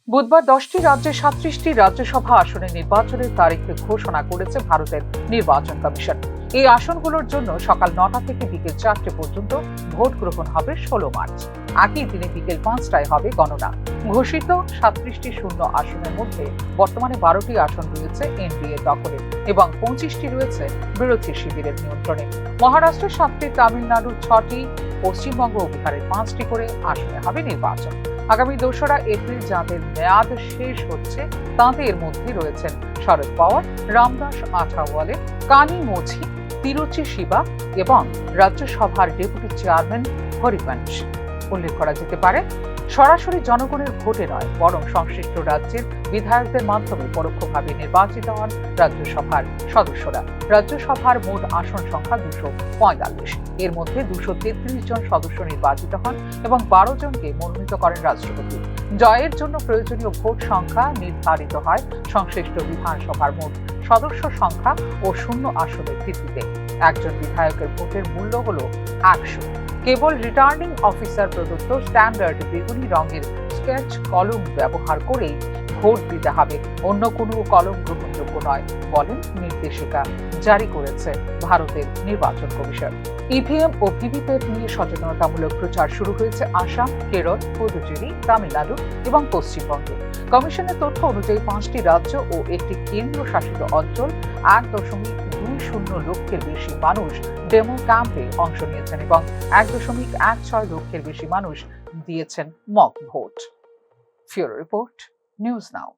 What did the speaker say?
বুধবার 10টি রাজ্যে 37টি রাজ্যসভা আসনের নির্বাচনের তারিখ ঘোষণা করেছে ভারতের নির্বাচন কমিশন। এই আসনগুলোর জন্য সকাল 9টা থেকে বিকেল 4টে পর্যন্ত ভোট গ্রহণ হবে 16 মার্চ। একই দিনে বিকেল 5টায় হবে গণনা। ঘোষিত 37টি শূন্য আসনের মধ্যে বর্তমানে 12টি আসন রয়েছে এনডিএ দখলে এবং 25টি রয়েছে বিরোধী শিবিরের নিয়ন্ত্রণে। মহারাষ্ট্রের 7টি, তামিলনাড়ুর 6টি, পশ্চিমবঙ্গ ও বিহারের 5টি করে আসনে হবে নির্বাচন। আগামী 2রা এপ্রিল যাদের মেয়াদ শেষ হচ্ছে তাদের মধ্যে রয়েছেন শরদ পাওয়ার, রামদাস আঠাওয়ালে, কানি মোঝি, তিরুচি শিবা এবং রাজ্যসভার ডেপুটি চেয়ারম্যান হরিবংশ। উল্লেখ করা যেতে পারে, সরাসরি জনগণের ভোটে নয়, বরং সংশ্লিষ্ট রাজ্যের বিধায়কদের মাধ্যমে পরোক্ষভাবে নির্বাচিত হন রাজ্যসভার সদস্যরা। রাজ্যসভার মোট আসন সংখ্যা 245। এর মধ্যে 233 জন সদস্য নির্বাচিত হন এবং 12 জনকে মনোনীত করেন রাষ্ট্রপতি। জয়ের জন্য প্রয়োজনীয় ভোট সংখ্যা নির্ধারিত হয় সংশ্লিষ্ট বিধানসভার মোট সদস্য সংখ্যা ও শূন্য আসনের ভিত্তিতে। একজন বিধায়কের ভোটের মূল্য হল 100। কেবল রিটার্নিং অফিসার প্রদত্ত স্ট্যান্ডার্ড বেগুনি রঙের স্কেচ কলম ব্যবহার করেই ভোট দিতে হবে, অন্য কোনো কলম গ্রহণযোগ্য নয় বলেন নির্দেশিকা জারি করেছে ভারতের নির্বাচন কমিশন। ইভিএম ও ভিভিপ্যাট নিয়ে সচেতনতামূলক প্রচার শুরু হয়েছে আসাম, কেরল, পুদুচেরি, তামিলনাড়ু এবং পশ্চিমবঙ্গে। কমিশনের তথ্য অনুযায়ী 5টি রাজ্য ও একটি কেন্দ্র শাসিত অঞ্চল 1.20 লক্ষের বেশি মানুষ ডেমো ক্যাম্পে অংশ নিয়েছেন এবং 1.16 লক্ষের বেশি মানুষ দিয়েছেন মক ভোট। ফিউরো রিপোর্ট, নিউজ নাও।